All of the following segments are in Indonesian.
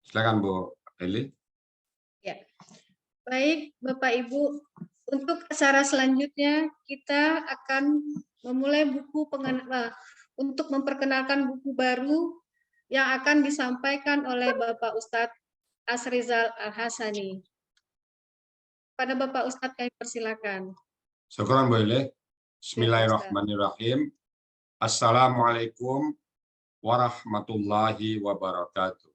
Silakan Bu Eli. Ya, baik Bapak Ibu, untuk acara selanjutnya kita akan memulai untuk memperkenalkan buku baru yang akan disampaikan oleh Bapak Ustadz Asrizal Al-Hasani. Pada Bapak Ustadz kami persilakan. Syukran Bu Eli. Ya, Bismillahirrahmanirrahim. Assalamualaikum warahmatullahi wabarakatuh.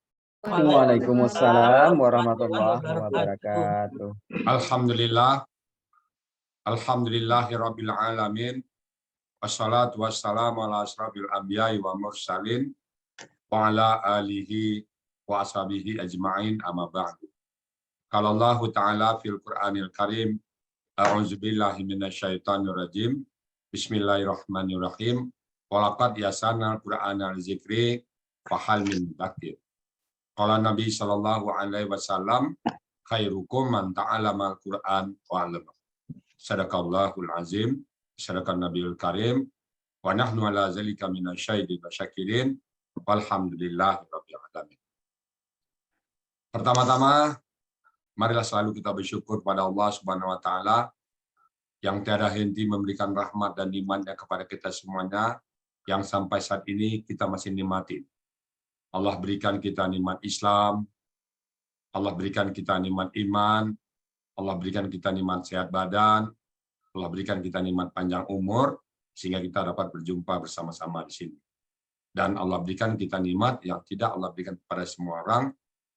Waalaikumsalam warahmatullahi wabarakatuh. Alhamdulillahirabbil alamin. Wassalatu wassalamu ala asrofil anbiya'i wa mursalin wa ala alihi wa ashabihi ajma'in amma ba'du. Qala Allah Ta'ala fil Qur'anil Karim, a'udzubillahi minasyaitonir rajim. Bismillahirrahmanirrahim. Walaqad yasanal Qur'ana dzikri fahal min dzakir. Qala Nabi sallallahu alaihi wasallam, khairukum man ta'allama al-Qur'an wa 'allama. Sadaqallahul azim, sadaqan nabiyul karim, wa nahnu ala zalika minasyahidin wa syakirin, walhamdulillahi rabbil alamin. Pertama-tama, marilah selalu kita bersyukur pada Allah Subhanahu wa taala yang tiada henti memberikan rahmat dan nikmat-Nya kepada kita semuanya yang sampai saat ini kita masih nikmati. Allah berikan kita nikmat Islam, Allah berikan kita nikmat iman, Allah berikan kita nikmat sehat badan, Allah berikan kita nikmat panjang umur, sehingga kita dapat berjumpa bersama-sama di sini. Dan Allah berikan kita nikmat yang tidak Allah berikan kepada semua orang,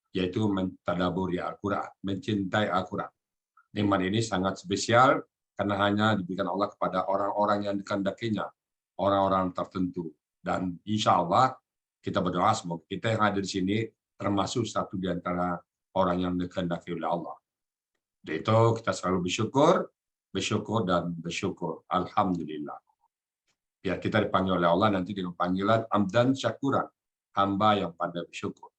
yaitu mentadaburi Al-Quran, mencintai Al-Quran. Nikmat ini sangat spesial, karena hanya diberikan Allah kepada orang-orang yang dikehendakinya, orang-orang tertentu. Dan insya Allah, kita berdoa semoga kita yang ada di sini termasuk satu di antara orang yang dikehendaki oleh Allah. Dan itu kita selalu bersyukur dan bersyukur. Alhamdulillah. Ya, kita dipanggil oleh Allah nanti dengan panggilan amdan syakuran, hamba yang pandai bersyukur.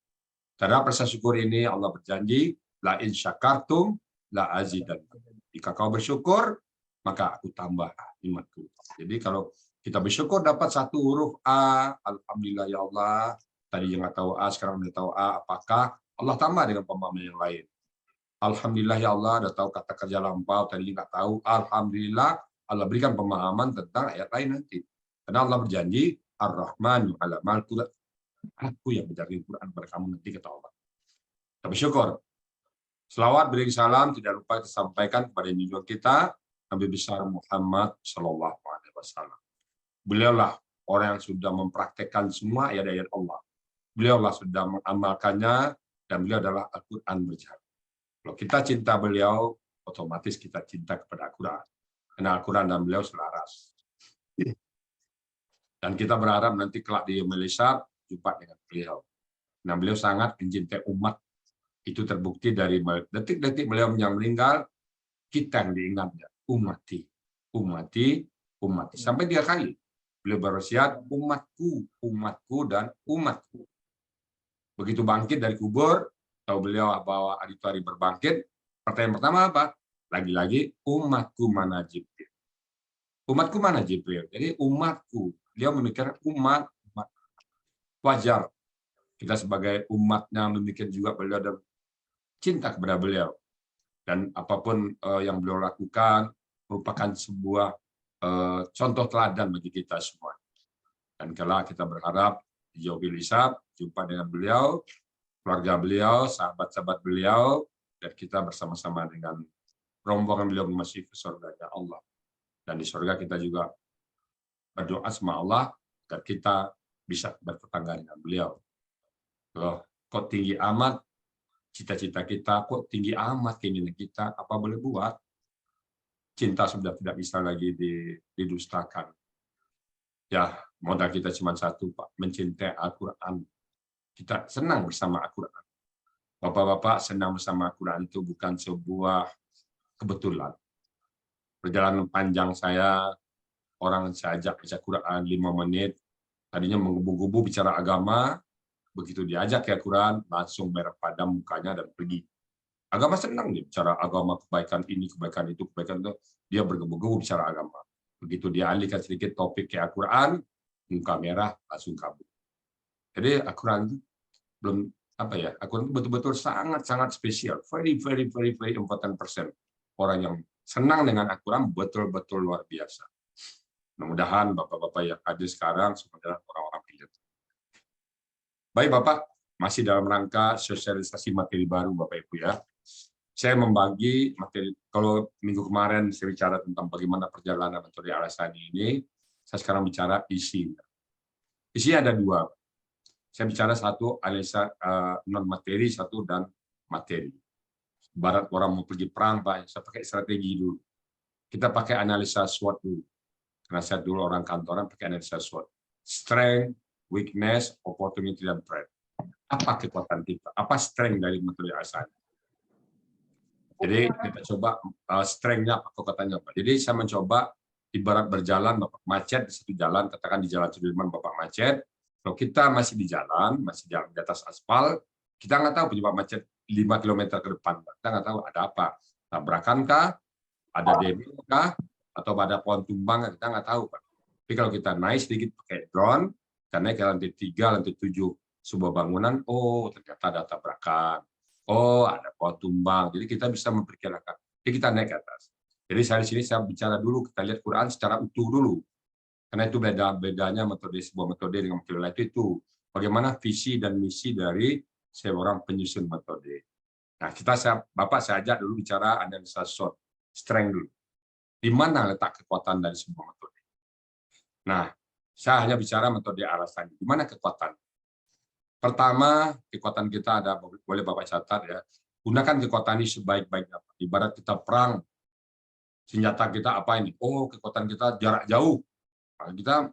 Terhadap rasa syukur ini Allah berjanji, la in syakartum la azidannakum. Jika kau bersyukur, maka aku tambah nikmatku. Jadi kalau kita bersyukur dapat satu huruf A, alhamdulillah ya Allah. Tadi yang nggak tahu A, sekarang udah tahu A, apakah Allah tambah dengan pemahaman yang lain. Alhamdulillah ya Allah, udah tahu kata kerja lampau, tadi nggak tahu. Alhamdulillah, Allah berikan pemahaman tentang ayat lain nanti. Karena Allah berjanji, Ar-Rahmanu alamal Quran. Aku yang menjaga Quran kepada kamu nanti, kata Allah. Kita bersyukur. Selawat beri salam tidak lupa kita sampaikan kepada junjungan kita, Nabi besar Muhammad Shallallahu Alaihi Wasallam. Beliaulah orang yang sudah mempraktekkan semua ayat-ayat Allah. Beliaulah sudah mengamalkannya, dan beliau adalah Al-Quran berjalan. Kalau kita cinta beliau, otomatis kita cinta kepada Al-Quran. Karena Al-Quran dan beliau selaras. Dan kita berharap nanti kelak di Malaysia jumpa dengan beliau. Nah, beliau sangat mencintai umat. Itu terbukti dari detik-detik beliau yang meninggal, kita yang diingatnya. Umati, umati, umati. Sampai 3 kali. Beliau berwasiat, umatku, umatku, dan umatku. Begitu bangkit dari kubur, tahu beliau bahwa hari itu hari berbangkit, pertanyaan pertama apa? Lagi-lagi, umatku mana Jibril? Umatku mana Jibril? Jadi umatku. Dia memikirkan umat. Wajar. Kita sebagai umatnya memikirkan juga beliau ada cinta kepada beliau. Dan apapun yang beliau lakukan merupakan sebuah contoh teladan bagi kita semua. Dan kalau kita berharap di Jauhil Hisab, jumpa dengan beliau, keluarga beliau, sahabat-sahabat beliau, dan kita bersama-sama dengan rombongan beliau masih ke surga Allah. Dan di surga kita juga berdoa sama Allah agar kita bisa bertetangga dengan beliau. Loh, kok tinggi amat cita-cita kita, kok tinggi amat keinginan kita, apa boleh buat? Cinta sudah tidak bisa lagi didustakan. Ya, modal kita cuma satu, Pak, mencintai Al-Quran. Kita senang bersama Al-Quran. Bapak-bapak senang bersama Al-Quran itu bukan sebuah kebetulan. Perjalanan panjang saya, orang saya ajak baca Quran 5 menit, tadinya menggebu-gebu bicara agama, begitu diajak ke Al-Quran, langsung merah padam mukanya dan pergi. Agama senang nih, bicara agama, kebaikan ini, kebaikan itu, kebaikan itu, dia bergebu-gebu bicara agama. Begitu dia alihkan sedikit topik ke Al-Quran, muka merah, langsung kabur. Jadi Al-Quran itu belum apa ya, Al-Quran betul-betul sangat-sangat spesial, very important person. Orang yang senang dengan Al-Quran betul-betul luar biasa. Mudah-mudahan Bapak-Bapak yang hadir sekarang semua adalah orang-orang pintar. Baik Bapak, masih dalam rangka sosialisasi materi baru Bapak Ibu ya. Saya membagi materi, kalau minggu kemarin saya bicara tentang bagaimana perjalanan metode Al-Asani ini, saya sekarang bicara isi. Isi ada dua. Saya bicara satu analisa non materi, satu dan materi. Barat orang mau pergi perang, Pak, saya pakai strategi dulu. Kita pakai analisa SWOT dulu. Karena saya dulu orang kantoran pakai analisa SWOT. Strength, weakness, opportunity, dan threat. Apa kekuatan kita? Apa strength dari metode Al-Asani? Jadi kita coba strength-nya apa, kekuatannya apa. Jadi saya mencoba ibarat berjalan, Bapak macet di satu jalan, katakan di Jalan Sudirman Bapak macet. Kalau kita masih di jalan di atas aspal, kita nggak tahu penyebab macet 5 km ke depan. Kita nggak tahu ada apa. Tabrakankah, ada demo kah, atau ada pohon tumbang, kita nggak tahu, Pak. Tapi kalau kita naik sedikit pakai drone, kita naik ke lantai 3, lantai 7 sebuah bangunan, oh ternyata ada tabrakan. Oh, ada pohon tumbang. Jadi kita bisa memperkirakan. Jadi kita naik ke atas. Jadi saya di sini saya bicara dulu, kita lihat Quran secara utuh dulu. Karena itu bedanya metode sebuah metode dengan metode lain itu bagaimana visi dan misi dari seorang penyusun metode. Nah, Bapak saya ajak dulu bicara analisa SWOT, strength dulu. Di mana letak kekuatan dari sebuah metode? Nah, saya hanya bicara metode Al-Asani. Di mana kekuatan? Pertama, kekuatan kita ada, boleh Bapak catat ya, gunakan kekuatan ini sebaik-baiknya. Ibarat kita perang, senjata kita apa ini? Oh, kekuatan kita jarak jauh. Kita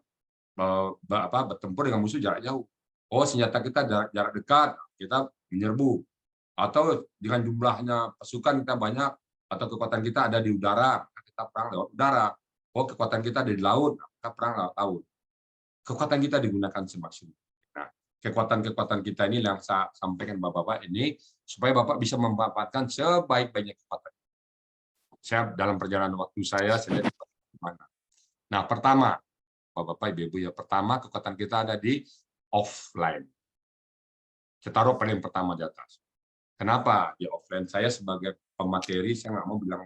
bertempur dengan musuh jarak jauh. Oh, senjata kita jarak dekat, kita menyerbu. Atau dengan jumlahnya pasukan kita banyak, atau kekuatan kita ada di udara, kita perang lewat udara. Oh, kekuatan kita ada di laut, kita perang lewat laut. Kekuatan kita digunakan semaksimal. Nah, kekuatan-kekuatan kita ini yang saya sampaikan Bapak-Bapak ini, supaya Bapak bisa memanfaatkan sebaik-baiknya kekuatan. Saya dalam perjalanan waktu saya lihat mana. Nah, pertama, Bapak-Bapak, Ibu-Ibu ya, pertama kekuatan kita ada di offline. Saya taruh paling pertama di atas. Kenapa di offline? Saya sebagai pemateri, saya nggak mau bilang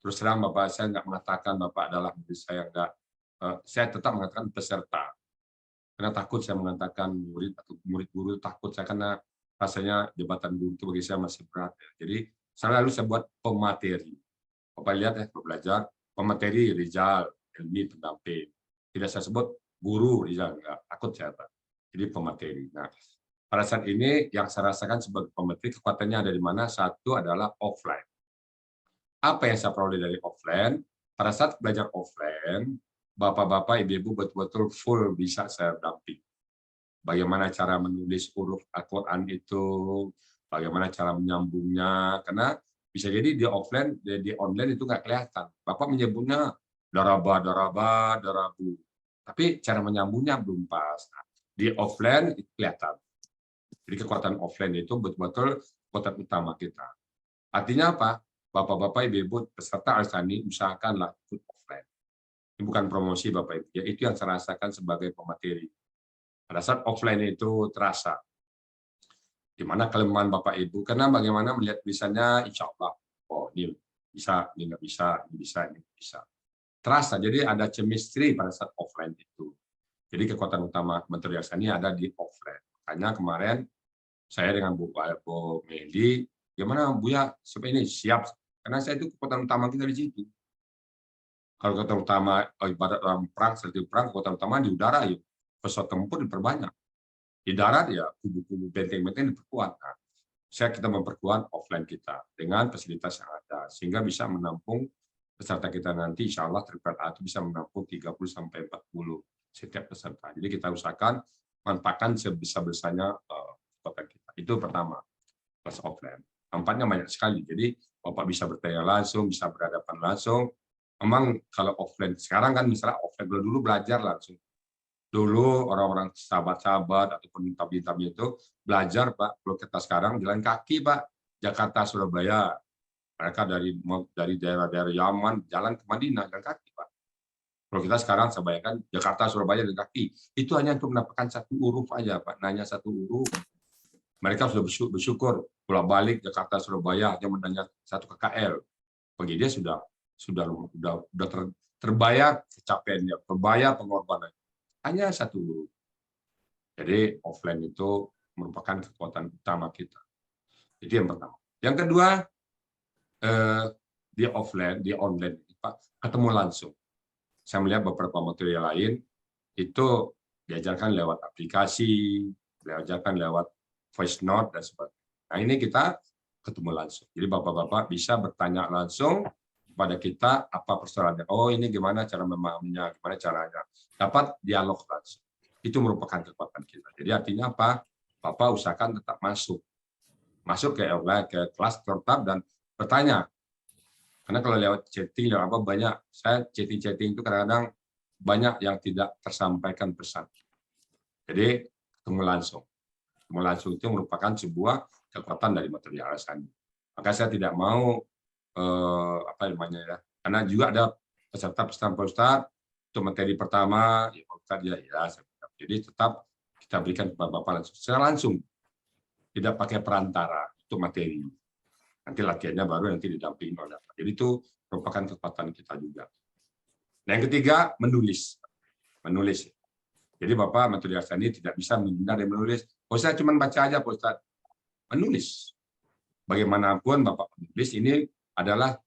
terus terang Bapak, saya nggak mengatakan Bapak adalah murid saya, nggak. Saya tetap mengatakan peserta. Karena takut saya mengatakan murid atau murid guru, takut saya karena rasanya jabatan guru itu bagi saya masih berat. Ya. Jadi selalu saya buat pemateri. Bapak lihat ya, belajar pemateri Rizal, ilmi pendamping. Tidak saya sebut guru Rizal, enggak, takut saya Pak. Jadi pemateri. Nah, pada saat ini yang saya rasakan sebagai pemateri kekuatannya ada di mana? Satu adalah offline. Apa yang saya peroleh dari offline? Pada saat belajar offline, Bapak-bapak, Ibu-ibu betul-betul full bisa saya damping. Bagaimana cara menulis huruf Al-Quran itu, bagaimana cara menyambungnya, karena bisa jadi di offline, di online itu nggak kelihatan. Bapak menyebutnya daraba, darabu. Tapi cara menyambungnya belum pas. Nah, di offline itu kelihatan. Jadi kekuatan offline itu betul-betul kekuatan utama kita. Artinya apa? Bapak-bapak, Ibu-ibu peserta Al-Asani usahakanlah ikut offline. Ini bukan promosi Bapak Ibu, ya itu yang saya rasakan sebagai pemateri. Pada saat offline itu terasa. Di mana kelemahan Bapak Ibu, karena bagaimana melihat tulisannya, insya Allah, oh ini bisa, ini nggak bisa, ini bisa, ini bisa. Terasa, jadi ada chemistry pada saat offline itu. Jadi kekuatan utama metode Al-Asani ada di offline. Makanya kemarin saya dengan Bu Meli, gimana Bu ya, supaya ini siap, karena saya itu kekuatan utama kita di situ. Kalau kekuatan utama ibarat dalam perang, strategi perang, kekuatan utama di udara ya pesawat tempur diperbanyak. Di darat ya kubu-kubu benteng-benteng diperkuat. Nah, kita memperkuat offline kita dengan fasilitas yang ada sehingga bisa menampung peserta kita nanti insya Allah triple A itu bisa menampung 30 sampai 40 setiap peserta. Jadi kita usahakan manfaatkan sebesar-besarnya kekuatan kita. Itu pertama, kelas offline. Manfaatnya banyak sekali. Jadi Bapak bisa bertanya langsung, bisa berhadapan langsung. Memang kalau offline sekarang kan misalnya offline dulu belajar langsung. Dulu orang-orang sahabat-sahabat ataupun tabi-tabi itu belajar Pak. Kalau kita sekarang jalan kaki Pak, Jakarta Surabaya. Mereka dari daerah-daerah Yaman jalan ke Madinah jalan kaki Pak. Kalau kita sekarang saya bayangkan Jakarta Surabaya jalan kaki. Itu hanya untuk mendapatkan satu huruf aja Pak. Nanya satu huruf. Mereka sudah bersyukur bolak-balik Jakarta Surabaya hanya mendengar 1 KKL. Bagi dia sudah terbayar capaiannya, terbayar pengorbanan. Hanya 1 guru. Jadi offline itu merupakan kekuatan utama kita. Jadi yang pertama. Yang kedua, di offline, di online, Pak, ketemu langsung. Saya melihat beberapa material lain itu diajarkan lewat aplikasi, diajarkan lewat voice note dan sebagainya. Nah, ini kita ketemu langsung. Jadi bapak-bapak bisa bertanya langsung kepada kita apa persoalannya. Oh, ini gimana cara memahaminya, gimana caranya. Dapat dialog langsung. Itu merupakan kekuatan kita. Jadi artinya apa? Bapak usahakan tetap masuk ke online, ke kelas tetap dan bertanya. Karena kalau lewat chatting, lewat apa banyak. Saya chatting itu kadang-kadang banyak yang tidak tersampaikan pesan. Jadi ketemu langsung. Ketemu langsung itu merupakan sebuah kekuatan dari materi alasan. Maka saya tidak mau karena juga ada peserta Ustaz untuk materi pertama, ya Ustaz ya. Jadi tetap kita berikan kepada Bapak langsung. Secara langsung, tidak pakai perantara untuk materi. Nanti latihannya baru nanti didampingi oleh Bapak. Jadi itu merupakan kekuatan kita juga. Nah, yang ketiga, menulis. Jadi Bapak materi asal ini tidak bisa menghindar dari menulis. Ustaz cuma baca aja, Pak Ustaz. Menulis. Bagaimanapun Bapak menulis ini adalah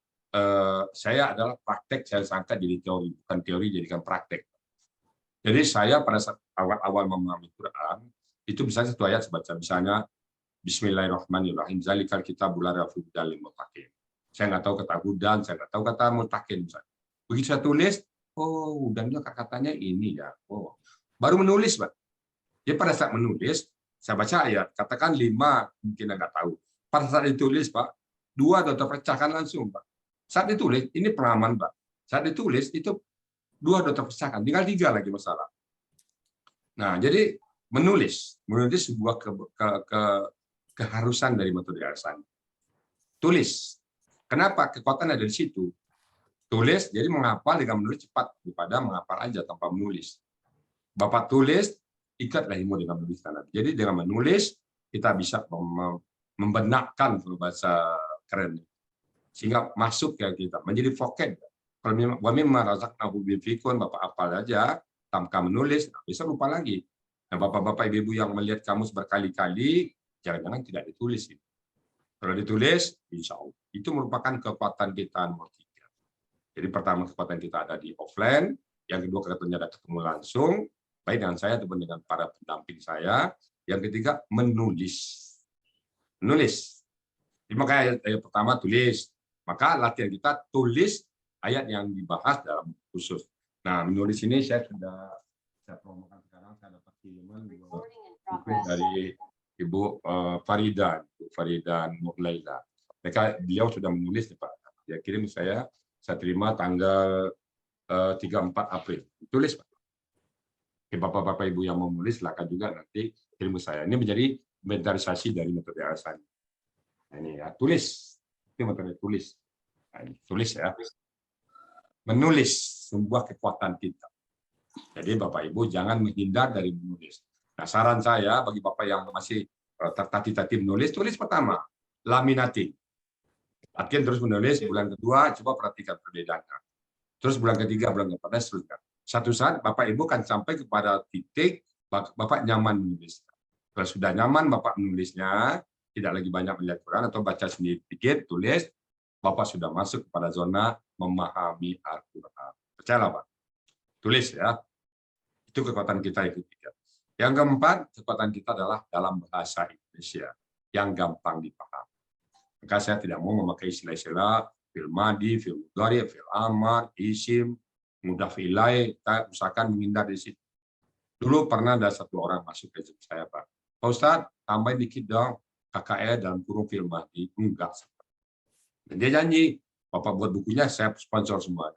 saya adalah praktek, saya sangka jadi teori, bukan teori jadikan praktek. Jadi saya pada saat awal-awal memahami Quran, itu misalnya 1 ayat baca, misalnya Bismillahirrahmanirrahim, zalikal kitabul la raiba fihi lil muttaqin. Saya nggak tahu kata hudan, saya nggak tahu kata muttaqin misalnya. Begitu saya tulis, oh, dan juga katanya ini ya. Oh, baru menulis, Pak. Jadi pada saat menulis, saya baca ayat, katakan 5, mungkin nggak tahu. Pada saat ditulis, Pak, 2 sudah terpecahkan langsung, Pak. Saat ditulis, ini pengalaman, Pak. Saat ditulis, itu 2 sudah terpecahkan, tinggal 3 lagi masalah. Nah, jadi menulis sebuah keharusan dari metode alasan. Tulis. Kenapa? Kekuatan ada di situ. Tulis, jadi menghafal dengan menulis cepat daripada menghafal aja tanpa menulis. Bapak tulis, ikatlah ilmu dengan menulis. Jadi dengan menulis, kita bisa membenakkan bahasa keren. Sehingga masuk ke kita, menjadi vocab. Kalau Bapak hafal aja, tanpa menulis, bisa lupa lagi. Nah, bapak-bapak, ibu-ibu yang melihat kamus berkali-kali, jangan-jangan tidak ditulis. Kalau ditulis, insya Allah. Itu merupakan kekuatan kita nomor 3. Jadi pertama kekuatan kita ada di offline, yang kedua kekuatannya ada ketemu langsung, baik dengan saya ataupun dengan para pendamping saya. Yang ketiga, menulis. Jadi makanya ayat pertama tulis. Maka latihan kita tulis ayat yang dibahas dalam khusus. Nah, menulis ini saya promokan sekarang, saya dapat kiriman dari Ibu Farida Nurlaila. Beliau sudah menulis, Pak. Dia kirim saya terima tanggal 3-4 April. Tulis, Pak. Bapak-bapak Ibu yang mau menulis, silakan juga nanti kirim saya. Ini menjadi inventarisasi dari metode alasan. Nah, ini ya, tulis. Itu metode tulis. Nah, ini, tulis ya. Menulis sebuah kekuatan kita. Jadi Bapak Ibu jangan menghindar dari menulis. Nah, saran saya bagi Bapak yang masih tertatih-tatih menulis, tulis pertama, laminating. Latihan terus menulis, bulan kedua coba perhatikan perbedaannya. Terus bulan ketiga, bulan keempat, dan seterusnya. Satu saat Bapak Ibu kan sampai kepada titik Bapak nyaman menulis. Kalau sudah nyaman Bapak menulisnya, tidak lagi banyak melihat Quran atau baca sendiri sedikit, tulis, Bapak sudah masuk kepada zona memahami Al-Quran. Percayalah, Pak. Tulis ya. Itu kekuatan kita yang ketiga. Yang keempat, kekuatan kita adalah dalam bahasa Indonesia yang gampang dipahami. Maka saya tidak mau memakai istilah-istilah fil madi, fil mudhari, fil amar, isim, mudhaf ilaih. Kita usahakan menghindar di situ. Dulu pernah ada satu orang masuk ke saya, Pak. Pak Ustadz, tambahin dikit dong KKE dalam kurung fil madi. Enggak. Dan dia janji, Bapak buat bukunya, saya sponsor semua.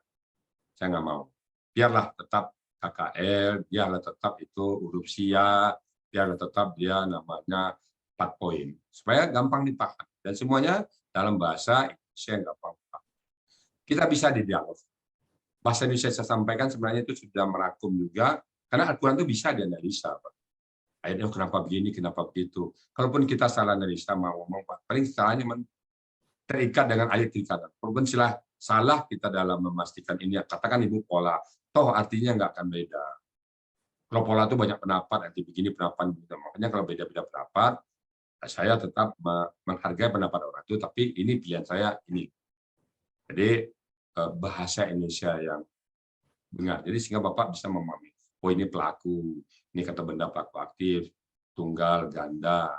Saya nggak mau. Biarlah tetap KKL, biarlah tetap itu huruf sia, biarlah tetap dia namanya 4 poin. Supaya gampang dipahami. Dan semuanya dalam bahasa Indonesia yang gampang dipahami. Kita bisa didialog. Bahasa Indonesia saya sampaikan sebenarnya itu sudah merangkum juga, karena Al-Quran itu bisa dianalisa, Pak. Ayatnya kenapa begini, kenapa begitu. Kalaupun kita salah dari Islam mau ngomong, Pak, paling salahnya terikat dengan ayat kita. Kalaupun salah kita dalam memastikan ini, katakan Ibu pola, toh artinya nggak akan beda. Kalau pola itu banyak pendapat, nanti begini pendapat begitu. Makanya kalau beda-beda pendapat, saya tetap menghargai pendapat orang itu, tapi ini pilihan saya ini. Jadi bahasa Indonesia yang benar. Jadi sehingga Bapak bisa memahami, oh ini pelaku, ini kata benda pelaku aktif, tunggal, ganda,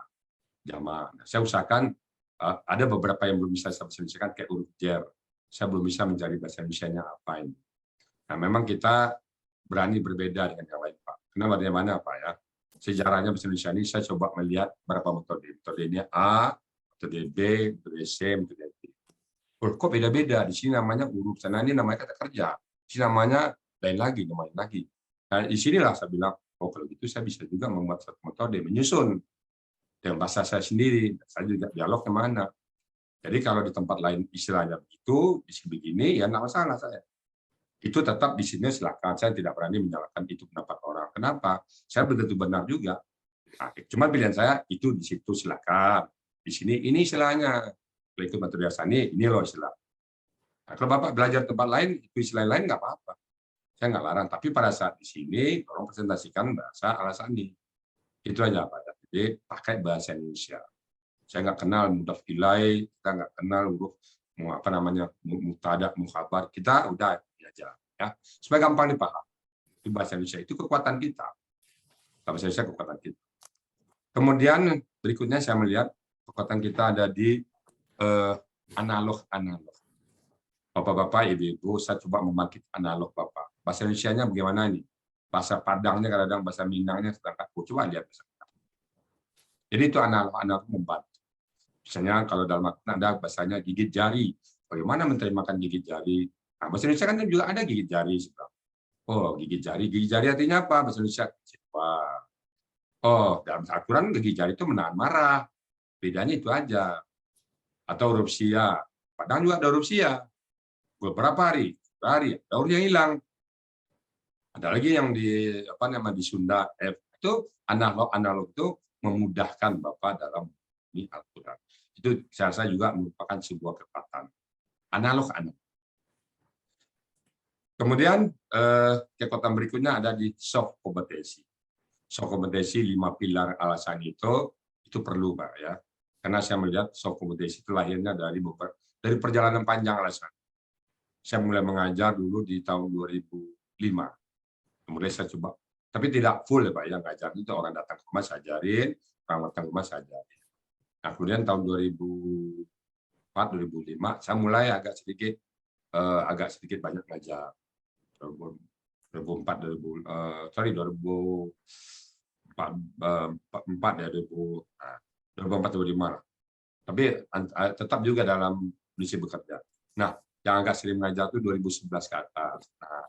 jamak. Nah, saya usahakan ada beberapa yang belum bisa saya bahasa kayak huruf jer. Saya belum bisa mencari bahasa Indonesia-nya apa ini. Nah, memang kita berani berbeda dengan yang lain, Pak. Karena bagaimana, Pak ya? Sejarahnya bahasa Indonesia ini saya coba melihat beberapa metode. Metodenya A, metode B, metode C, metode D. Kok beda-beda? Di sini namanya huruf, sana ini namanya kata kerja. Di sini namanya lain lagi, namanya lagi. Nah, di sinilah saya bilang, oh kalau gitu saya bisa juga membuat satu metode, menyusun dengan bahasa saya sendiri. Saya juga dialog kemana. Jadi kalau di tempat lain istilahnya begitu, di sini begini, ya nggak masalah saya. Itu tetap di sini silakan. Saya tidak berani menyalahkan itu pendapat orang. Kenapa? Saya begitu benar juga. Nah, cuma pilihan saya itu di situ silakan. Di sini ini istilahnya. Kalau itu metode Asani, ini loh istilah. Nah, kalau Bapak belajar tempat lain, itu istilah lain nggak apa-apa. Saya nggak larang. Tapi pada saat di sini, tolong presentasikan bahasa Al-Asani. Itu aja, Pak. Jadi pakai bahasa Indonesia. Saya nggak kenal mudhaf ilai, kita nggak kenal huruf apa namanya mubtada, mukhabar. Kita udah belajar ya. Supaya gampang dipaham. Itu bahasa Indonesia itu kekuatan kita. Bahasa Indonesia kekuatan kita. Kemudian berikutnya saya melihat kekuatan kita ada di analog. Bapak-bapak, ibu-ibu, saya coba membangkit analog Bapak. Bahasa Indonesianya bagaimana ini? Bahasa Padangnya kadang-kadang, bahasa Minangnya sedangkan coba lihat. Jadi itu analog membantu. Misalnya kalau dalam ada bahasanya gigit jari. Bagaimana menterimakan gigit jari? Nah, bahasa Indonesia kan juga ada gigit jari. Oh, gigit jari. Gigit jari artinya apa? Bahasa Indonesia. Oh, dalam Al-Quran gigit jari itu menahan marah. Bedanya itu aja. Atau huruf sia. Padahal juga ada huruf sia. Beberapa hari, daunnya hilang. Ada lagi yang di Sunda itu analog itu memudahkan Bapak dalam ini Al-Quran. Itu saya rasa juga merupakan sebuah kekuatan. Analog. Kemudian kekuatan berikutnya ada di soft kompetensi. Soft kompetensi 5 pilar alasan itu perlu, Pak ya. Karena saya melihat soft kompetensi itu lahirnya dari perjalanan panjang alasan. Saya mulai mengajar dulu di tahun 2005. Kemudian saya coba, tapi tidak full ya Pak, yang ngajar itu orang datang ke rumah saya ajarin, orang datang ke rumah saya ajarin. Nah, kemudian tahun 2004-2005 saya mulai agak sedikit banyak ngajar. 2004 ya 2004-2005. Tapi tetap juga dalam kondisi bekerja. Nah, yang agak sering mengajar itu 2011 ke atas. Nah,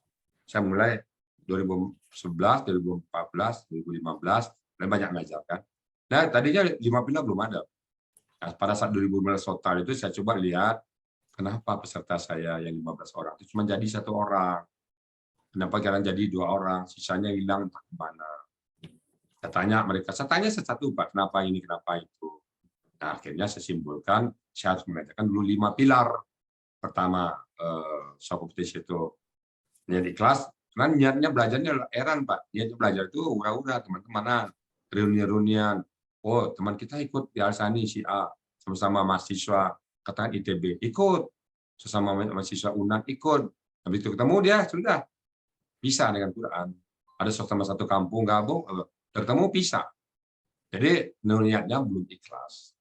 saya mulai 2011, 2014, 2015, mulai banyak mengajar kan. Nah, tadinya 5 pilar belum ada. Nah, pada saat 2015 total itu saya coba lihat kenapa peserta saya yang 15 orang itu cuma jadi 1 orang. Kenapa jarang jadi 2 orang, sisanya hilang entah kemana. Saya tanya mereka, satu Pak, kenapa ini, kenapa itu. Nah, akhirnya saya simpulkan, saya harus mengajarkan dulu 5 pilar. Pertama, soft competition itu niat ikhlas, karena niatnya belajarnya eran Pak, niatnya belajar itu ura-ura teman-temanan, reuni-reunian. Oh teman kita ikut di Al-Sani si A, sama-sama mahasiswa katakan ITB ikut, sesama mahasiswa UNAN ikut, habis itu ketemu dia sudah bisa dengan Quran. Ada sama satu kampung gabung, ketemu bisa. Jadi niatnya belum ikhlas.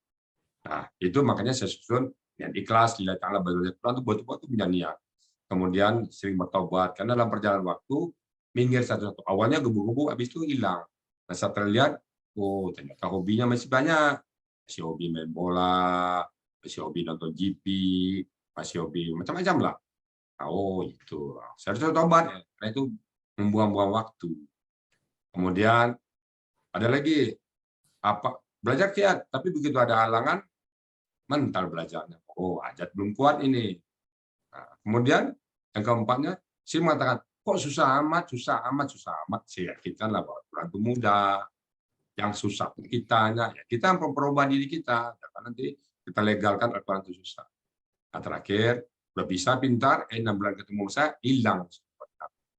Nah itu makanya saya susun niat ikhlas, lillahi ta'ala belajar Quran itu buat punya niat. Kemudian sering bertobat, karena dalam perjalanan waktu minggir satu-satu. Awalnya gebu-gebu, habis itu hilang. Nah, setelah terlihat, oh ternyata hobinya masih banyak. Masih hobi main bola, masih hobi nonton GP, masih hobi macam-macam lah. Oh itu, saya harus tobat ya, karena itu membuang-buang waktu. Kemudian ada lagi belajar kiat, tapi begitu ada halangan, mental belajarnya. Oh, ajat belum kuat ini. Nah, kemudian yang keempatnya, saya mengatakan, kok susah amat. Saya yakinkanlah bahwa Quran itu mudah. yang susah kitanya, ya kita memperubah diri kita, jangan nanti kita legalkan Al-Quran itu susah. Nah, terakhir, udah bisa pintar, 6 bulan ketemu saya, hilang.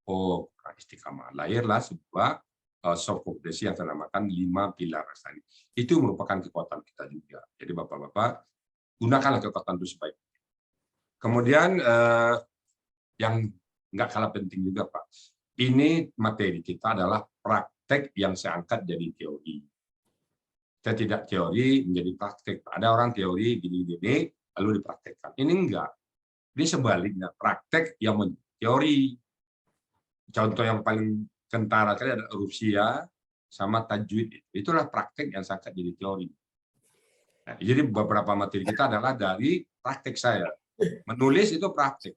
Oh, istiqamah. Lahirlah sebuah soft progresi yang dinamakan 5 pilar rasanya. Itu merupakan kekuatan kita juga. Jadi Bapak-Bapak, gunakanlah kekuatan itu sebaik. Kemudian yang nggak kalah penting juga, Pak. Ini materi kita adalah praktek yang saya angkat jadi teori. Saya tidak teori menjadi praktek. Ada orang teori gini-gini, lalu dipraktekkan. Ini enggak. Ini sebaliknya, praktek yang menjadi teori. Contoh yang paling kentara kali ada Rusia sama tajwid. Itulah praktek yang saya angkat jadi teori. Nah, jadi beberapa materi kita adalah dari praktek saya. Menulis itu praktek.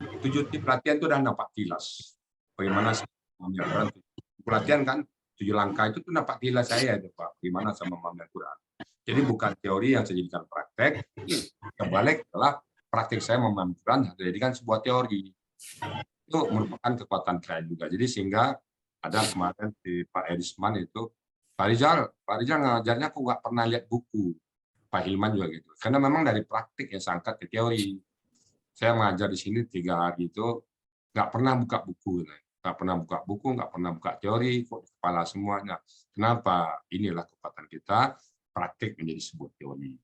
7 tip pelatihan itu udah nampak tilas. Bagaimana mengambil pelatihan kan 7 langkah itu tuh nampak tilas saya itu Pak. Bagaimana sama mengambil Quran. Jadi bukan teori yang saya jadikan praktek. Kebalik adalah praktek saya memahami Quran dijadikan sebuah teori. Itu merupakan kekuatan saya juga. Jadi sehingga ada kemarin di Pak Erisman itu Pak Rizal ngajarnya aku nggak pernah lihat buku. Pak Hilman juga gitu. Karena memang dari praktik yang saya angkat ke teori. Saya mengajar di sini 3 hari itu nggak pernah buka buku, nggak pernah buka buku, nggak pernah buka teori, kok di kepala semuanya. Kenapa? Inilah kekuatan kita, praktik menjadi sebuah teori.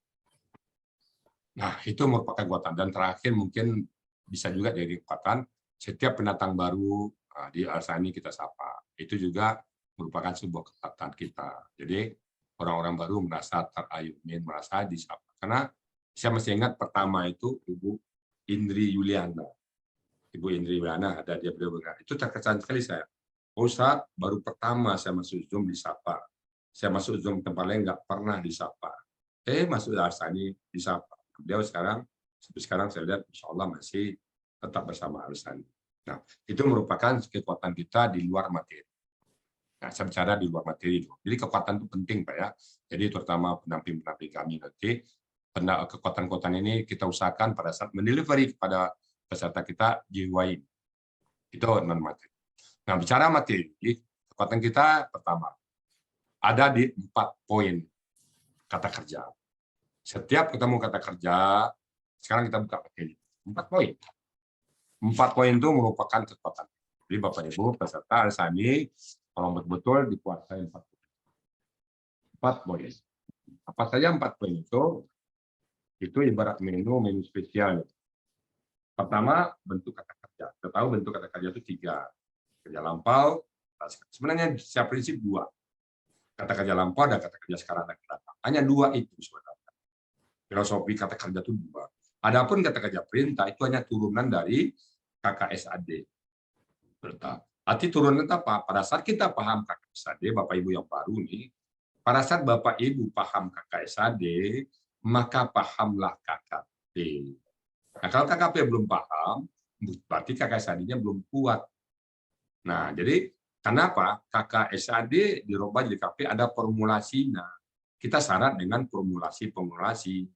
Nah, itu merupakan kekuatan. Dan terakhir mungkin bisa juga dari kekuatan, setiap pendatang baru di Al-Sani kita sapa. Itu juga merupakan sebuah kekuatan kita. Jadi orang-orang baru merasa terayunin, merasa disapa. Karena saya masih ingat pertama itu Ibu Indri Yuliana. Ibu Indri Yuliana ada dia beliau berkata, itu terkesan sekali saya. Ustadz, baru pertama saya masuk Zoom disapa. Saya masuk Zoom tempat lain nggak pernah disapa. Masuk Al-Sani disapa. Beliau sekarang, sampai sekarang saya lihat insya Allah masih tetap bersama Al-Sani. Nah, itu merupakan kekuatan kita di luar materi. Nah, saya bicara di luar materi. Jadi kekuatan itu penting, Pak ya. Jadi terutama pendamping-pendamping kami nanti, kekuatan-kekuatan ini kita usahakan pada saat mendelivery kepada peserta kita jiwain. Itu non materi. Nah, bicara materi, kekuatan kita pertama ada di 4 poin kata kerja. Setiap ketemu kata kerja, sekarang kita buka materi. 4 poin. 4 poin itu merupakan kekuatan. Jadi Bapak Ibu peserta Al-Sani, kalau betul-betul dikuasai 4 poin. 4 poin. Apa saja 4 poin itu ibarat menu spesial. Pertama, bentuk kata kerja. Kita tahu bentuk kata kerja itu 3. Kerja lampau, sebenarnya secara prinsip 2. Kata kerja lampau dan kata kerja sekarang dan datang. Hanya 2 itu sebenarnya. Filosofi kata kerja itu 2. Adapun kata kerja perintah itu hanya turunan dari KKSAD. Arti turunan apa? Pada saat kita paham KKSAD, Bapak Ibu yang baru nih, pada saat Bapak Ibu paham KKSAD, maka pahamlah KKP. Nah, kalau KKP belum paham, berarti KKSAD-nya belum kuat. Nah, jadi kenapa KKSAD dirubah jadi KKP ada formulasinya? Kita syarat dengan formulasi.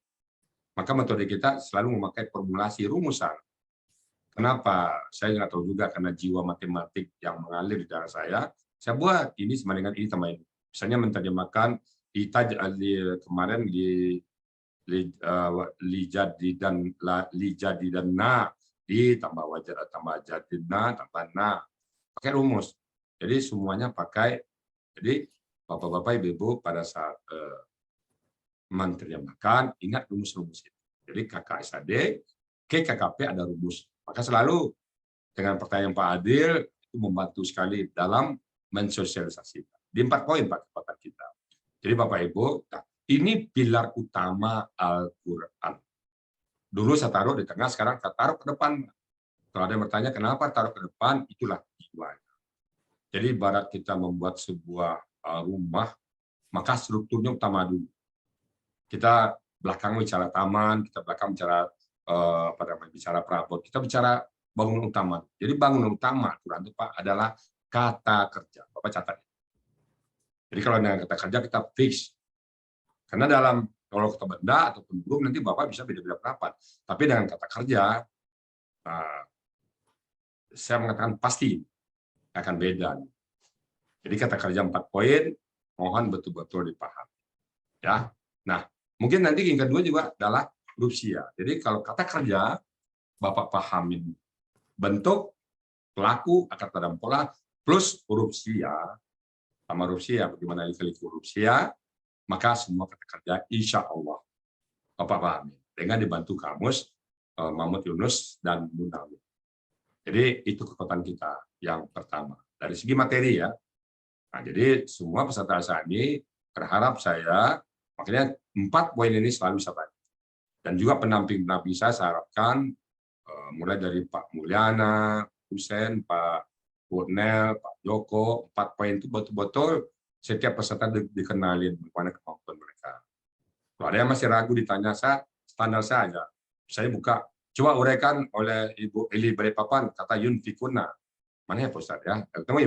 Maka metode kita selalu memakai formulasi rumusan. Kenapa? Saya nggak tahu juga karena jiwa matematik yang mengalir di darah saya buat ini sama dengan ini tambah ini. Misalnya menerjemahkan kemarin lijadi dan na ditambah wajah tambah jadidna tambah na pakai rumus. Jadi semuanya pakai. Jadi Bapak-bapak Ibu pada saat menerjemahkan ingat rumus-rumus itu. Jadi KKSAD, KKP ada rumus. Maka selalu dengan pertanyaan Pak Adil itu membantu sekali dalam mensosialisasikan. Di 4 poin Pak kekuatan kita. Jadi Bapak Ibu, ini pilar utama Al-Quran. Dulu saya taruh di tengah, sekarang saya taruh ke depan. Kalau ada yang bertanya kenapa taruh ke depan, itulah jiwanya. Jadi ibarat kita membuat sebuah rumah, maka strukturnya utama dulu. Kita belakang bicara taman, kita belakang bicara bicara perabot, kita bicara bangunan utama. Jadi bangunan utama Quran itu Pak adalah kata kerja. Bapak catat. Jadi kalau dengan kata kerja kita fix. Karena dalam kalau kata benda ataupun burung nanti Bapak bisa beda-beda pendapat. Tapi dengan kata kerja saya mengatakan pasti akan beda. Jadi kata kerja 4 poin, Mohon betul-betul dipahami. Ya. Nah, mungkin nanti yang kedua juga adalah huruf sia. Jadi kalau kata kerja, Bapak pahamin bentuk, pelaku, akar kata dan pola, plus huruf sia, sama huruf sia, bagaimana dikali huruf sia, maka semua kata kerja insya Allah Bapak pahami. Dengan dibantu kamus Mahmud Yunus dan Munawir. Jadi itu kekuatan kita yang pertama. Dari segi materi ya. Nah, jadi semua peserta acara ini berharap saya, makanya 4 poin ini selalu saya bantu. Dan juga pendamping-pendamping saya harapkan mulai dari Pak Mulyana, Husen, Pak Purnel, Pak Joko, 4 poin itu betul-betul setiap peserta dikenalin bagaimana kemampuan mereka. Kalau ada yang masih ragu ditanya saya, standar saja. Saya buka, coba uraikan oleh Ibu Eli Balikpapan, kata yunfikuna. Mana ya Pak Ustaz ya? Pertama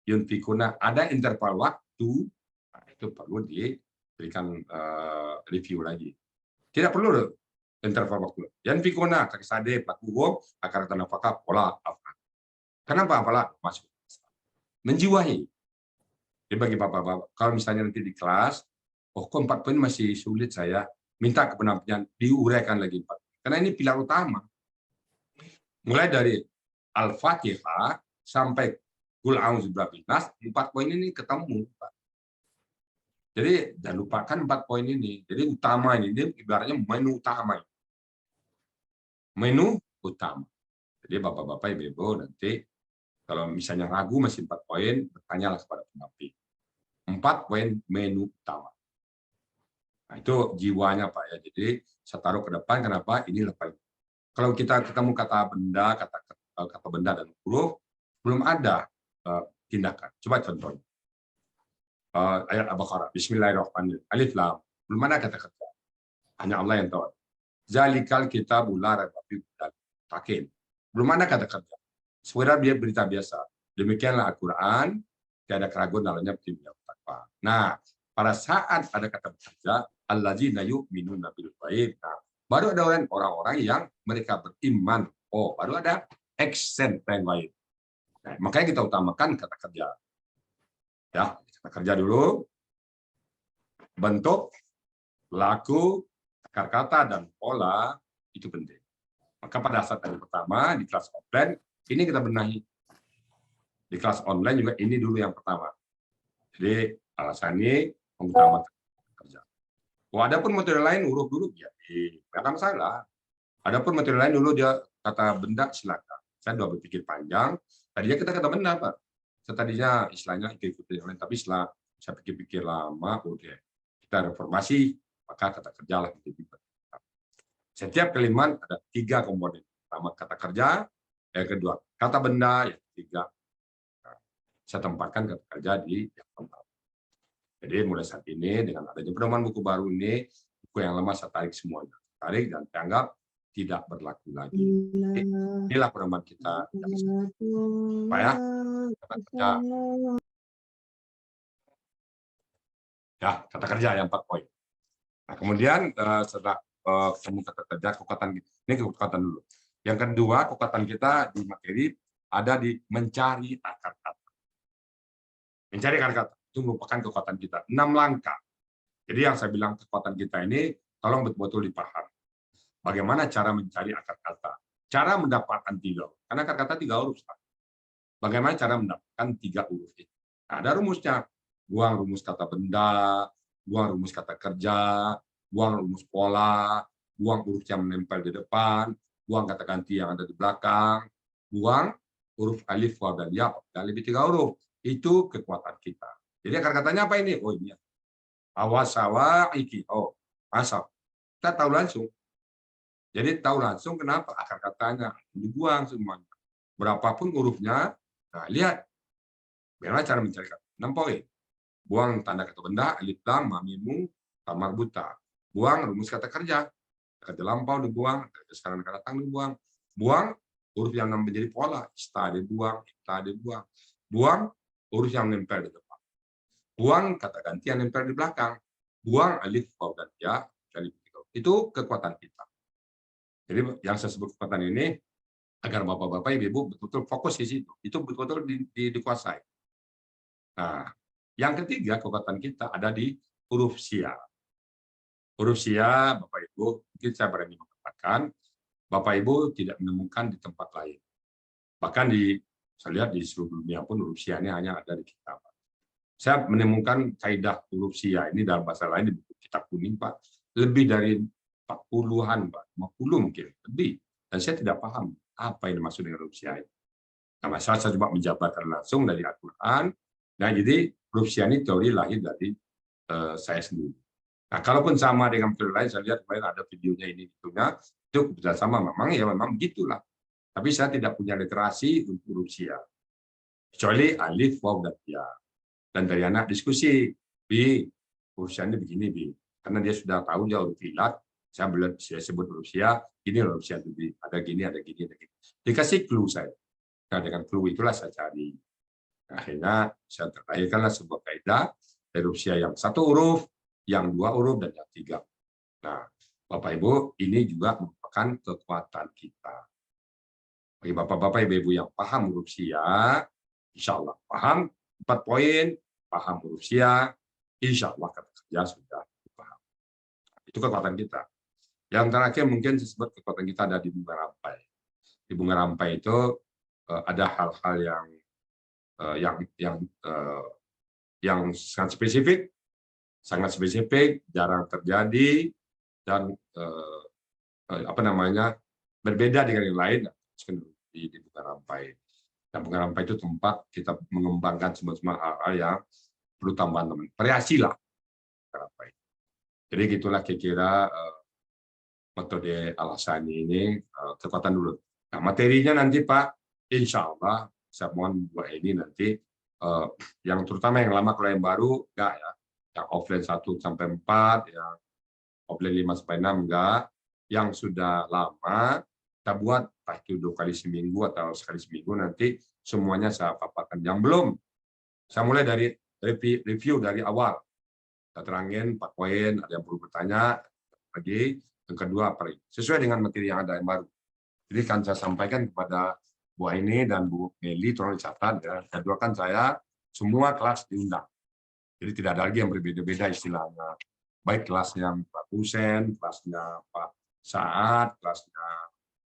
yunfikuna, ada interval waktu, nah, itu perlu diberikan review lagi. Tidak perlu interval waktu. Yunfikuna, kaki sade, pelaku hukum, akar kata nafkah, pola afan. Kenapa apalah masuk? Menjiwahi. Jadi bagi bapak-bapak, kalau misalnya nanti di kelas, oh kok 4 poin masih sulit saya, minta ke pendampingan diuraikan lagi 4. Karena ini pilar utama. Mulai dari Al-Fatihah sampai Qul a'udzu birabbil nas, 4 poin ini ketemu, Pak. Jadi jangan lupakan 4 poin ini. Jadi utama ini ibaratnya menu utama. Menu utama. Jadi bapak-bapak, ibu-ibu nanti kalau misalnya ragu masih 4 poin, bertanyalah kepada pendamping. 4 poin menu utama. Nah, itu jiwanya Pak ya. Jadi saya taruh ke depan, kenapa? Ini lebih. Kalau kita ketemu kata benda, kata benda dan huruf, belum ada tindakan. Coba contohnya. Ayat Al-Baqarah, Bismillahirrahmanirrahim. Alif Lam. Belum ada kata kerja. Hanya Allah yang tahu. Zalikal kitabul la raiba fihi takin. Belum ada kata kerja. Sebenarnya dia berita biasa. Demikianlah Al-Quran, tiada keraguan dalamnya petunjuk takwa. Nah, pada saat ada kata kerja, alladzina yu'minuna bil ghaib. Nah, baru ada orang-orang yang mereka beriman. Oh, baru ada action plan lain. Nah, makanya kita utamakan kata kerja. Ya, kata kerja dulu. Bentuk, laku, akar kata dan pola itu penting. Maka pada saat yang pertama di kelas offline ini kita benahi. Di kelas online juga ini dulu yang pertama. Jadi alasannya mengutamakan kerja. Oh, ada pun materi lain huruf dulu ya, nggak ada masalah. Adapun materi lain dulu dia kata benda silakan. Saya udah berpikir panjang. Tadinya kita kata benda Pak. Tadinya istilahnya ikut yang lain, tapi setelah saya pikir-pikir lama, oke, kita reformasi, maka kata kerja lah. Setiap kalimat ada 3 komponen. Pertama kata kerja, yang kedua kata benda, yang ketiga saya tempatkan kata kerja di yang tempat. Jadi mulai saat ini dengan adanya pedoman buku baru ini, buku yang lama saya tarik semuanya. Tarik dan dianggap tidak berlaku lagi. Inilah pedoman kita. Pak ya, kata kerja. Ya, kata kerja yang 4 poin. Nah, kemudian setelah ketemu kata kerja, kekuatan ini kekuatan dulu. Yang kedua, kekuatan kita di materi ada di mencari akar kata. Mencari akar kata itu merupakan kekuatan kita. 6 langkah. Jadi yang saya bilang kekuatan kita ini, tolong betul-betul dipahami. Bagaimana cara mencari akar kata? Cara mendapatkan 3 huruf. Karena akar kata 3 huruf. Bagaimana cara mendapatkan 3 huruf itu? Nah, ada rumusnya. Buang rumus kata benda, buang rumus kata kerja, buang rumus pola, buang huruf yang menempel di depan, buang kata ganti yang ada di belakang, buang huruf alif, waw, dan ya, dan lebih 3 huruf. Itu kekuatan kita. Jadi akar katanya apa ini? Oh ini. Awasawa iki. Oh, asap. Kita tahu langsung. Jadi tahu langsung kenapa akar katanya dibuang semuanya. Berapapun hurufnya, nah lihat. Bagaimana cara mencari kata? 6 poin. Buang tanda kata benda, alif lam, mamimu, tamar buta. Buang rumus kata kerja. Kata lampau dibuang, kata sekarang kata datang dibuang. Buang huruf yang menjadi pola, ista dibuang, ita dibuang. Buang huruf yang nempel di depan. Buang kata ganti yang nempel di belakang. Buang alif, waw, dan ya. Itu kekuatan kita. Jadi yang saya sebut kekuatan ini, agar bapak-bapak, ibu-ibu betul-betul fokus di situ. Itu betul-betul dikuasai. Nah, Yang ketiga, kekuatan kita ada di huruf sia. Huruf sia, Bapak Ibu, mungkin saya berani mengatakan, Bapak Ibu tidak menemukan di tempat lain. Bahkan saya lihat di seluruh dunia pun huruf sia ini hanya ada di kitab. Saya menemukan kaidah huruf sia ini dalam bahasa lain di buku kitab kuning, Pak. Lebih dari 40-an, Pak. 50 mungkin, lebih. Dan saya tidak paham apa yang dimaksud dengan huruf sia ini. Nah, saya coba menjabarkan langsung dari Al-Quran. Nah, jadi huruf sia ini teori lahir dari saya sendiri. Nah, kalaupun sama dengan teori lain, saya lihat kemarin ada videonya ini, itunya, itu sudah sama. Memang begitulah. Tapi saya tidak punya literasi untuk huruf sia. Kecuali alif, waw, dan ya. Dan dari anak diskusi, Bi, huruf sia ini begini, Bi. Karena dia sudah tahu dia huruf ilat, saya sebut huruf sia, ini huruf sia, Bi. Ada gini, ada gini, ada gini. Dikasih clue saya. Nah, dengan clue itulah saya cari. Akhirnya saya terlahirkanlah sebuah kaidah huruf sia yang 1 huruf, yang 2 huruf, dan yang 3. Nah, Bapak Ibu, ini juga merupakan kekuatan kita. Bagi Bapak-Bapak, Ibu-Ibu yang paham huruf sia, insya Allah paham 4 poin, paham huruf sia, insya Allah kata kerja sudah paham. Itu kekuatan kita. Yang terakhir mungkin disebut kekuatan kita ada di bunga rampai. Di bunga rampai itu ada hal-hal yang sangat spesifik, jarang terjadi, dan berbeda dengan yang lain di bunga rampai. Dan bunga rampai itu tempat kita mengembangkan semua hal-hal yang perlu tambahan variasi lah. Jadi gitulah kira-kira metode Al-Hassani ini kekuatan dulu. Nah, materinya nanti Pak, insya Allah saya mohon buat ini nanti yang terutama yang lama, kalau yang baru enggak ya, yang offline 1 sampai 4, yang offline 5 sampai 6 enggak, yang sudah lama kita buat entah itu 2 kali seminggu atau sekali seminggu, nanti semuanya saya paparkan. Yang belum, saya mulai dari review dari awal. Saya terangin 4 poin, ada yang perlu bertanya lagi. Yang kedua, sesuai dengan materi yang ada yang baru. Jadi kan saya sampaikan kepada Bu Aini dan Bu Meli, tolong dicatat ya. Jadwalkan saya semua kelas diundang. Jadi tidak ada lagi yang berbeda-beda istilahnya. Baik kelasnya Pak Husen, kelasnya Pak Saad, kelasnya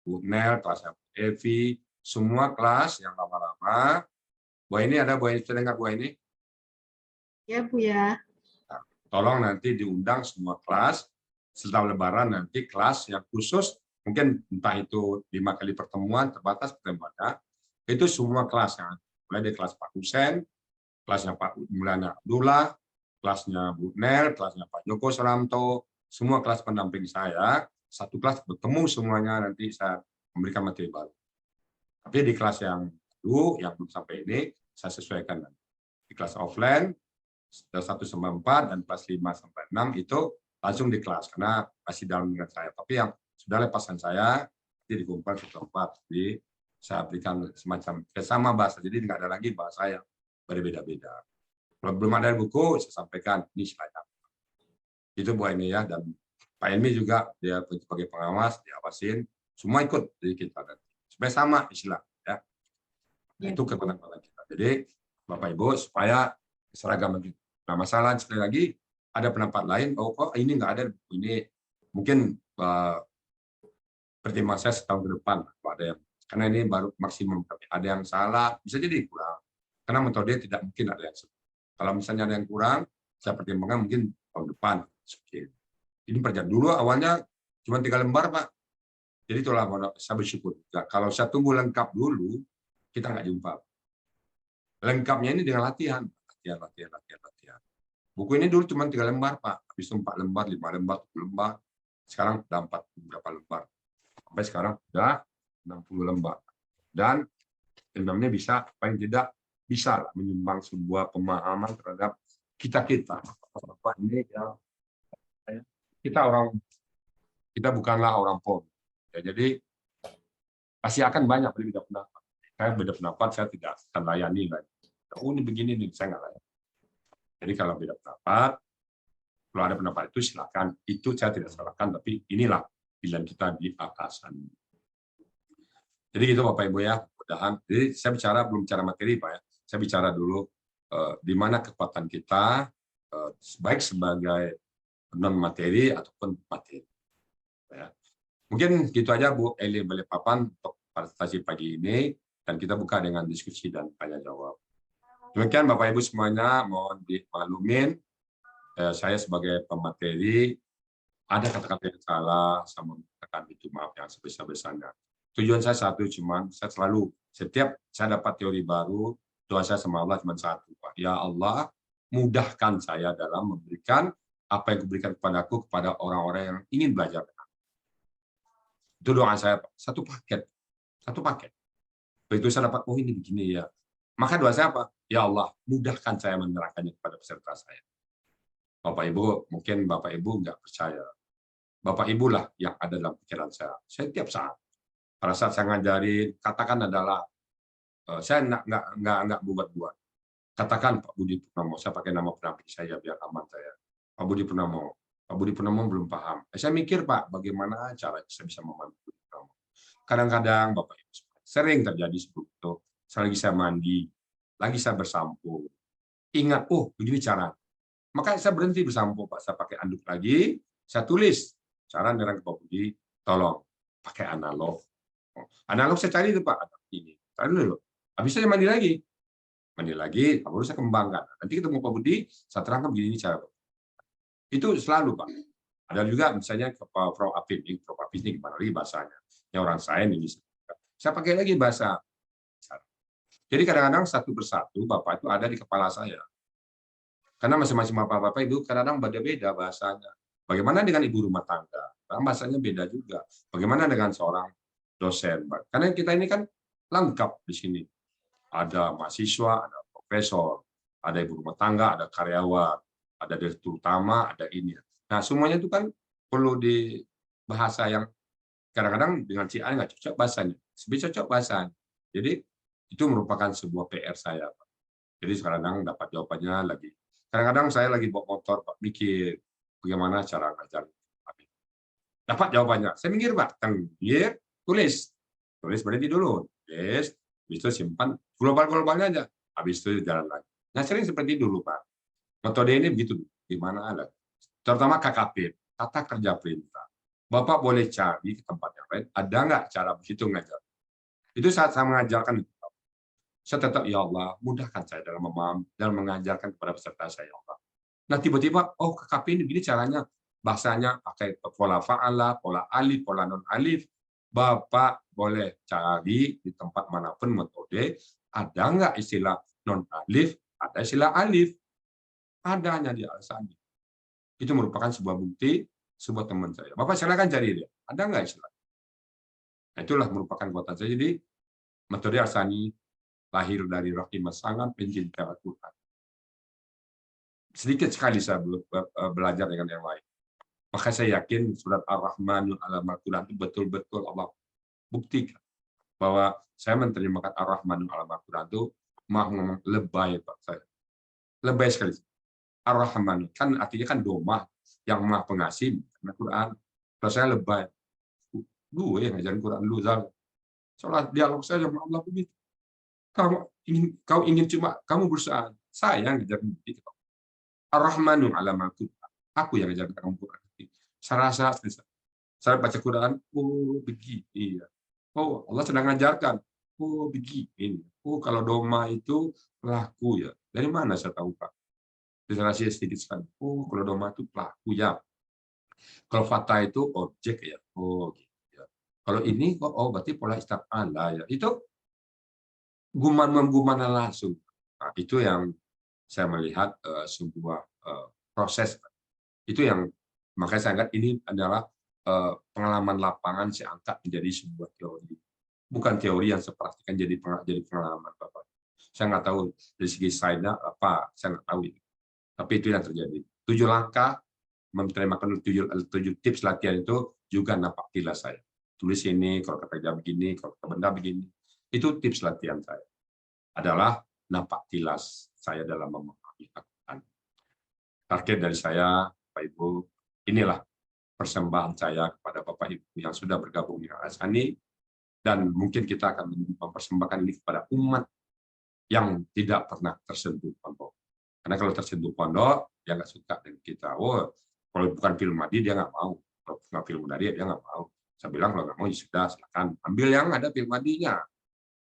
Bu Nel, kelasnya Bu Evi, semua kelas yang lama-lama. Bu Aini ada, Bu Aini sudah dengar Bu Aini? Ya, Bu ya. Nah, tolong nanti diundang semua kelas. Setelah Lebaran nanti kelas yang khusus, mungkin entah itu 5 kali pertemuan, terbatas pertemuannya, itu semua kelas, mulai dari kelas Pak Husen, kelasnya Pak Mulana Abdullah, kelasnya Bu Nel, kelasnya Pak Joko Suramto, semua kelas pendamping saya, satu kelas bertemu semuanya, nanti saya memberikan materi baru. Tapi di kelas yang dulu, yang belum sampai ini, saya sesuaikan. Di kelas offline, 1 sampai 4, dan kelas 5 sampai 6 itu langsung di kelas, karena masih dalam dengan saya. Tapi yang sudah lepasan saya, nanti dikumpulkan 1 4, jadi saya berikan semacam sama bahasa, jadi tidak ada lagi bahasa yang berbeda-beda. Kalau belum ada buku, saya sampaikan, ini silahkan. Itu Bu Aini ya, dan Pak Ilmi juga, dia sebagai pengawas, diawasin, semua ikut dari kita. Supaya sama istilah. Ya. Itu kekuatan kita. Jadi, Bapak Ibu, supaya seragam begitu. Nah, masalah sekali lagi, ada pendapat lain, kok ini nggak ada, ini mungkin pertimbangan saya setahun ke depan, ada yang, karena ini baru maksimum, ada yang salah, bisa jadi kurang, karena metode tidak mungkin ada yang salah. Kalau misalnya ada yang kurang, saya pertimbangkan mungkin tahun depan. Ini perjalanan dulu awalnya cuma 3 lembar Pak, jadi itulah saya bersyukur. Nah, kalau saya tunggu lengkap dulu, kita nggak jumpa. Lengkapnya ini dengan latihan. Buku ini dulu cuma 3 lembar, Pak. Habis itu 4 lembar, 5 lembar, 7 lembar. Sekarang sudah 40 berapa lembar. Sampai sekarang sudah 60 lembar. Dan namanya bisa, paling tidak bisa menyumbang sebuah pemahaman terhadap kita-kita. Ini ya, kita bukanlah orang pom. Ya, jadi pasti akan banyak berbeda pendapat. Saya beda pendapat, saya tidak akan layani lagi. Oh, ini begini nih, saya nggak layani. Jadi kalau beda pendapat, kalau ada pendapat itu silakan. Itu saya tidak salahkan, tapi inilah pilihan kita di Al-Hassani. Jadi itu Bapak Ibu ya, mudah-mudahan. Jadi saya bicara belum bicara materi Pak ya. Saya bicara dulu di mana kekuatan kita baik sebagai non materi ataupun materi. Ya. Mungkin gitu aja Bu Eli Balikpapan untuk presentasi pagi ini, dan kita buka dengan diskusi dan tanya jawab. Demikian Bapak Ibu semuanya, mohon dimaklumin saya sebagai pemateri ada kata-kata yang salah, sama katakan itu maaf yang sebesar-besarnya. Tujuan saya satu, cuman saya selalu setiap saya dapat teori baru, doa saya sama Allah cuma satu, Pak. Ya Allah, mudahkan saya dalam memberikan apa yang diberikan kepadaku kepada orang-orang yang ingin belajar. Itu doa saya, Pak. Satu paket. Begitu saya dapat, oh ini begini ya. Maka doa saya apa? Ya Allah, mudahkan saya menerangkannya kepada peserta saya. Bapak Ibu, mungkin Bapak Ibu nggak percaya. Bapak Ibu lah yang ada dalam pikiran saya. Saya tiap saat. Pada saat saya ngajarin, katakan adalah, saya nggak buat-buat. Katakan Pak Budi Purnomo, saya pakai nama penampil saya biar aman saya. Pak Budi Purnomo belum paham. Saya mikir Pak, bagaimana cara saya bisa membantu Budi Purnomo. Kadang-kadang Bapak Ibu, sering terjadi seperti itu. Saya mandi, lagi saya bersampo. Ingat, oh begini cara. Maka saya berhenti bersampo Pak, saya pakai anduk lagi, saya tulis. Cara nerang ke Pak Budi, tolong pakai analog. Analog saya cari itu Pak, ini. Cari dulu. Habis saya mandi lagi, baru saya kembangkan. Nanti ketemu Pak Budi, saya terangkan begini cara. Itu selalu Pak. Ada juga misalnya ke Prof. Apip ini gimana lagi bahasanya? Yang orang saya ini. Saya pakai lagi bahasa. Jadi kadang-kadang satu persatu Bapak itu ada di kepala saya. Karena masing-masing Bapak-Bapak itu kadang-kadang beda-beda bahasanya. Bagaimana dengan ibu rumah tangga? Karena bahasanya beda juga. Bagaimana dengan seorang dosen? Karena kita ini kan lengkap di sini. Ada mahasiswa, ada profesor, ada ibu rumah tangga, ada karyawan, ada direktur utama, ada ini. Nah, semuanya itu kan perlu di bahasa yang kadang-kadang dengan si A nggak cocok bahasanya. Lebih cocok bahasanya. Jadi, itu merupakan sebuah PR saya, Pak. Jadi sekarang dapat jawabannya lagi. Kadang-kadang saya lagi bawa motor, Pak, mikir bagaimana cara ngajar. Dapat jawabannya. Saya mikir, Pak, tulis berhenti dulu. Habis itu simpan global-globalnya aja. Habis itu jalan lagi. Nah, sering seperti dulu, Pak. Metode ini begitu. Gimana ada? Terutama KKP, kata kerja perintah. Bapak boleh cari ke tempat yang lain, ada nggak cara begitu ngajar? Itu saat saya mengajarkan, saya tetap, ya Allah, mudahkan saya dalam memaham dan mengajarkan kepada peserta saya, ya Allah. Nah, tiba-tiba, oh, KKP ini begini caranya. Bahasanya pakai pola fa'ala, pola alif, pola non-alif. Bapak boleh cari di tempat manapun metode, ada nggak istilah non-alif, ada istilah alif. Ada hanya di alasannya. Itu merupakan sebuah bukti, sebuah teman saya. Bapak silakan cari dia. Ada nggak istilah? Nah, itulah merupakan kekuatan saya. Jadi, metode Arsani lahir dari rahimah sangat pencinta Al-Quran. Sedikit sekali saya belajar dengan yang lain. Maka saya yakin surat Ar-Rahmanul Alam Al-Quran itu betul-betul Allah buktikan bahwa saya menerimakan Ar-Rahmanul Alam Al-Quran itu ngomong lebay, Pak saya. Lebay sekali. Ar-Rahman kan artinya kan domah yang maha pengasih Al-Quran. Kalau saya lebay, gue yang ngajarin Quran lu Zal. Soalnya dialog saya sama Allah begitu. Kau ingin cuma kamu berusaha. Saya yang ngajarin begitu. Ar-Rahmanu Alam Al-Quran. Aku yang ngajarin kamu Quran. Saya rasa saya baca Quran, oh begini. Oh Allah sedang ngajarkan. Oh begini. Oh kalau doma itu pelaku ya. Dari mana saya tahu Pak? Literasi sedikit sekali. Oh, kalau doma itu pelaku ya. Kalau fata itu objek ya. Oh, gitu ya. Kalau ini oh berarti pola istafala ya. Itu guman langsung. Nah, itu yang saya melihat sebuah proses. Itu yang makanya saya anggap ini adalah pengalaman lapangan saya angkat menjadi sebuah teori. Bukan teori yang saya praktikkan jadi pengalaman Bapak. Saya nggak tahu dari segi sainnya apa, saya nggak tahu itu. Tapi itu yang terjadi. 7 langkah menerimakan 7 tips latihan itu juga napak tilas saya. Tulis ini, kalau kata kerja begini, kalau kata benda begini. Itu tips latihan saya. Adalah napak tilas saya dalam memahami Al-Quran. Target dari saya, Bapak Ibu, inilah persembahan saya kepada Bapak Ibu yang sudah bergabung di Arsani, dan mungkin kita akan mempersembahkan ini kepada umat yang tidak pernah tersentuh pondok. Karena kalau tersentuh pondok, dia nggak suka dengan kita. Oh, kalau bukan film Madi dia nggak mau. Kalau bukan film dari dia nggak mau. Saya bilang kalau nggak mau ya sudah, silakan. Ambil yang ada film Madinya.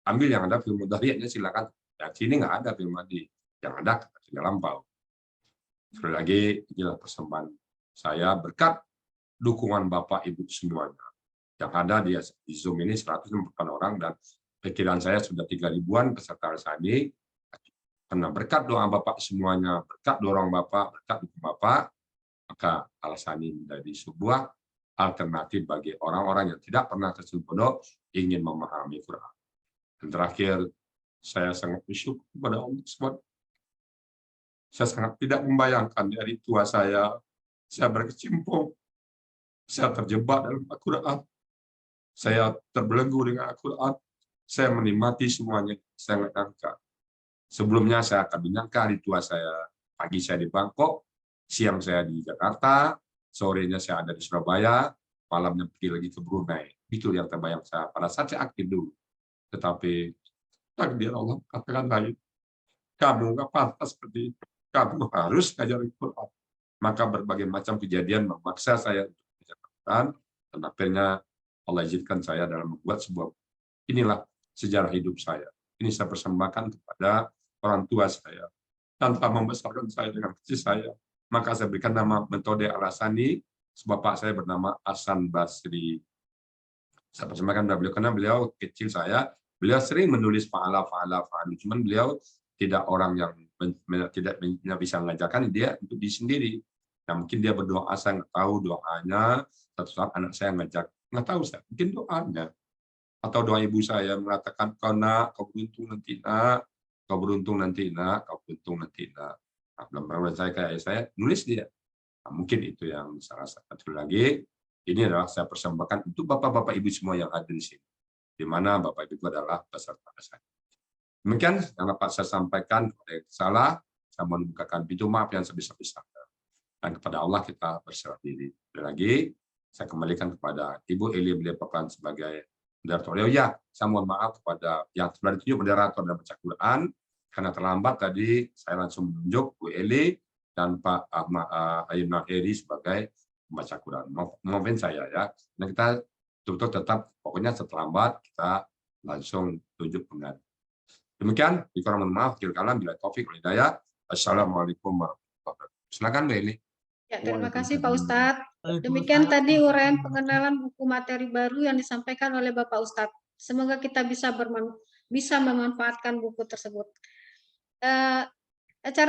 Ambil yang ada film Mudahiyatnya silakan. Ya, sini nggak ada film Madi. Yang ada sudah lampau. Sekali lagi, inilah persembahan saya berkat dukungan Bapak Ibu semuanya. Yang ada di Zoom ini 164 orang dan pikiran saya sudah 3 ribuan peserta ini. Karena berkat doa Bapak semuanya, berkat dorong Bapak, berkat dukung Bapak, maka alasan ini menjadi sebuah alternatif bagi orang-orang yang tidak pernah tersentuh pondok ingin memahami Quran. Dan terakhir, saya sangat bersyukur kepada Allah SWT. Saya sangat tidak membayangkan dari tua saya berkecimpung, saya terjebak dalam Al-Quran, saya terbelenggu dengan Al-Quran, saya menikmati semuanya, saya nggak nyangka. Sebelumnya saya akan menyangka hari tua saya, pagi saya di Bangkok, siang saya di Jakarta, sorenya saya ada di Surabaya, malamnya pergi lagi ke Brunei. Itu yang terbayang saya pada saat saya aktif dulu. Tetapi takdir Allah katakan lain. Kamu nggak pantas seperti itu. Kamu harus ngajar Quran. Maka berbagai macam kejadian memaksa saya untuk belajar Quran, dan akhirnya Allah izinkan saya dalam membuat sebuah, inilah sejarah hidup saya. Ini saya persembahkan kepada orang tua saya. Tanpa membesarkan saya dengan kecil saya, maka saya berikan nama metode Al-Hasani, bapak saya bernama Hasan Basri. Saya persembahkan kepada beliau karena beliau kecil saya, beliau sering menulis fa'ala. Cuman beliau tidak orang yang tidak bisa mengajarkan, dia untuk diri sendiri. Nah, mungkin dia berdoa, saya nggak tahu doanya. Satu saat anak saya ngajak, nggak tahu saya, mungkin doanya. Atau doa ibu saya mengatakan, kau nak, kau beruntung nanti nak, kau beruntung nanti nak, kau beruntung nanti nak. Nah, belum saya kayak saya nulis dia. Nah, mungkin itu yang saya rasakan. Satu lagi, ini adalah saya persembahkan untuk bapak-bapak ibu semua yang ada di sini, di mana bapak ibu adalah peserta saya. Demikian yang dapat saya sampaikan. Kepada yang salah, saya mau membukakan pintu maaf yang sebesar-besarnya. Dan kepada Allah kita berserah diri. Sekali lagi, saya kembalikan kepada Ibu Eli, beliau peran sebagai moderator. Ya, saya mohon maaf kepada yang sudah ditunjuk moderator dan baca Quran, karena terlambat tadi saya langsung menunjuk Bu Eli dan Pak Ahmad Ayman Heri sebagai pembaca Quran. Maafin saya ya. Dan kita betul-betul tetap, pokoknya seterlambat kita langsung tunjuk pengganti. Demikian, dikurang maaf, kalam bila taufik wal hidayah. Assalamualaikum warahmatullahi wabarakatuh. Silakan Mbak Eli. Ya, terima kasih Pak Ustadz. Demikian tadi uraian pengenalan buku materi baru yang disampaikan oleh Bapak Ustadz. Semoga kita bisa memanfaatkan buku tersebut.